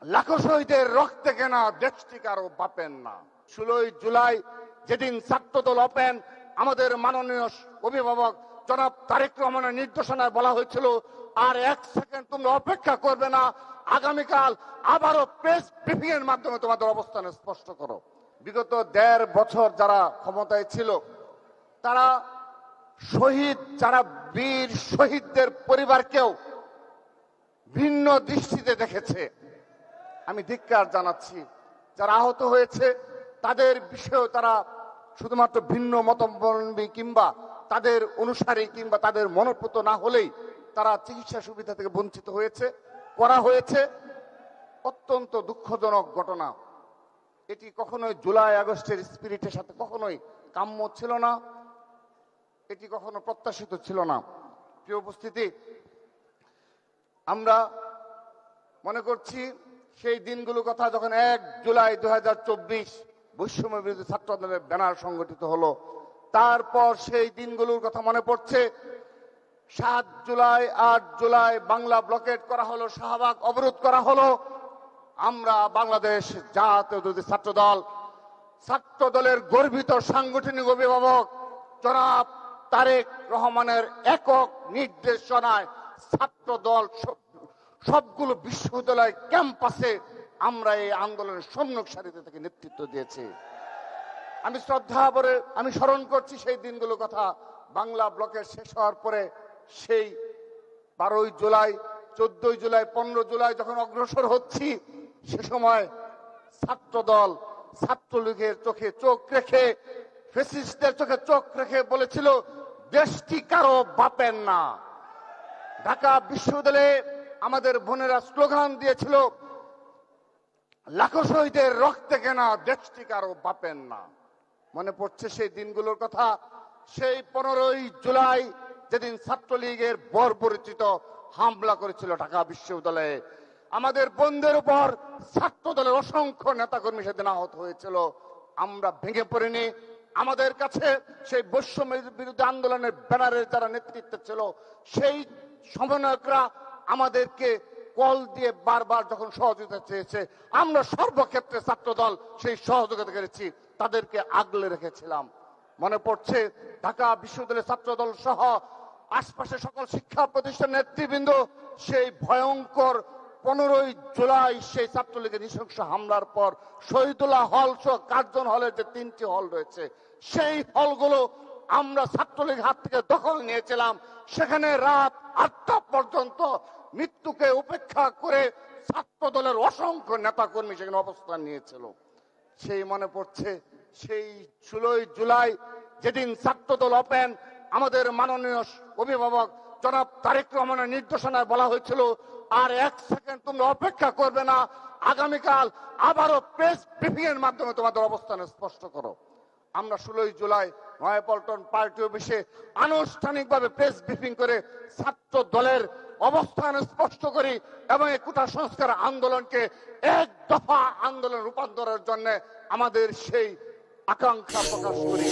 লাখো শহীদের রক্তে কেনা দেশটি কারো বাপের না। 16ই জুলাই যেদিন ছাত্রদল ওপেন, আমাদের মাননীয় অভিভাবক জনাব তারেক রহমানের নির্দেশনায় বলা হয়েছিল, আর এক সেকেন্ড তোমরা অপেক্ষা করবে না, আগামীকাল আবারও প্রেস ব্রিফিং এর মাধ্যমে তোমাদের অবস্থান স্পষ্ট করো। বিগত 1.5 বছর যারা ক্ষমতায় ছিল, তারা শহীদ, যারা বীর শহীদদের পরিবারকেও ভিন্ন দৃষ্টিতে দেখেছে। আমি ধিক্কার জানাচ্ছি। যারা আহত হয়েছে তাদের বিষয়েও তারা শুধুমাত্র ভিন্ন মতাবলম্বী কিংবা তাদের অনুসারী কিংবা তাদের মনোপুত না হলেই তারা চিকিৎসা সুবিধা থেকে বঞ্চিত হয়েছে, করা হয়েছে। অত্যন্ত দুঃখজনক ঘটনা। এটি কখনোই জুলাই আগস্টের স্পিরিটের সাথে কখনোই কাম্য ছিল না, এটি কখনো প্রত্যাশিত ছিল না। প্রিয় উপস্থিতি, আমরা মনে করছি সেই দিনগুলোর কথা, যখন 1 জুলাই 2024 বৈষম্য বিরোধী ছাত্র আন্দোলনের ব্যানার সংগঠিত হলো, তারপর সেই দিনগুলোর কথা মনে পড়ছে। 7 জুলাই 8 জুলাই বাংলা ব্লকেট করা হলো, শাহবাগ অবরোধ করা হলো। আমরা বাংলাদেশ জাতীয়তাবাদী ছাত্রদলের গর্বিত সাংগঠনিক অভিভাবক জনাব তারেক রহমানের একক নির্দেশনায় ছাত্রদল সবগুলো বিশ্ববিদ্যালয় ক্যাম্পাসে আমরা এই আন্দোলনের সম্মুখ সারিতে থেকে নেতৃত্ব দিয়েছি। আমি শ্রদ্ধা ভরে আমি স্মরণ করছি সেই দিনগুলোর কথা। বাংলা ব্লকের শেষ হওয়ার পরে সেই 12ই জুলাই, 14ই জুলাই, 15 জুলাই যখন অগ্রসর হচ্ছি, সে সময় ছাত্রদল ছাত্রলীগের চোখে চোখ রেখে, ফ্যাসিস্টদের চোখে চোখ রেখে বলেছিল, দেশটি কারো বাপের না। ঢাকা বিশ্ববিদ্যালয়ে আমাদের বোনেরা স্লোগান দিয়েছিল, লাখো শহীদের রক্তে কেনা দেশটি কারো বাপের না। মনে পড়ছে সেই দিনগুলোর কথা। সেই 15ই জুলাই যেদিন ছাত্রলীগের বর্বরচিত হামলা করেছিল ঢাকা বিশ্ববিদ্যালয়ে, আমাদের বোনদের উপর ছাত্রদলের অসংখ্য নেতাকর্মী সেদিন আহত হয়েছিল। আমরা ভেঙে পড়িনি। আমাদের কাছে সেই বৈষম্য বিরোধী আন্দোলনের ব্যানারের যারা নেতৃত্ব ছিল, সেই সমন্বয়করা আমাদেরকে কল দিয়ে বারবার যখন সহযোগিতা চেয়েছে, আমরা সর্বক্ষেত্রে ছাত্রদল সেই সহযোগিতা করেছি, তাদেরকে আগলে রেখেছিলাম। মনে পড়ছে ঢাকা বিশ্ববিদ্যালয়ের ছাত্রদল সহ আশপাশের সকল শিক্ষা প্রতিষ্ঠান নেতৃবৃন্দ সেই ভয়ঙ্কর 15ই জুলাই সেই ছাত্রলীগের নৃশংস হামলার পর শহীদুল্লাহ হল সহ কার্জন হলের যে 3টি হল রয়েছে, সেই হলগুলো আমরা ছাত্রলীগ হাত থেকে দখল নিয়েছিলাম। সেখানে রাত 8টা পর্যন্ত মৃত্যুকে উপেক্ষা করে ছাত্রদলের অসংখ্য নেতাকর্মী সেখানে অবস্থান নিয়েছিল। সেই মনে পড়ছে সেই 16ই জুলাই যেদিন ছাত্রদল ওপেন, আমাদের মাননীয় অভিভাবক জনাব তারেক রহমানের নির্দেশনায় বলা হয়েছিল, আর এক সেকেন্ড তোমরা অপেক্ষা করবে না, আগামীকাল আবারও প্রেস ব্রিফিং এর মাধ্যমে তোমাদের অবস্থান স্পষ্ট করো। আমরা 16ই জুলাই নয়াপল্টন পার্টি অফিসে আনুষ্ঠানিকভাবে প্রেস ব্রিফিং করে ছাত্র দলের অবস্থান স্পষ্ট করি এবং এই কোটা সংস্কার আন্দোলনকে এক দফা আন্দোলন রূপান্তরের জন্য আমাদের সেই আকাঙ্ক্ষা প্রকাশ করি।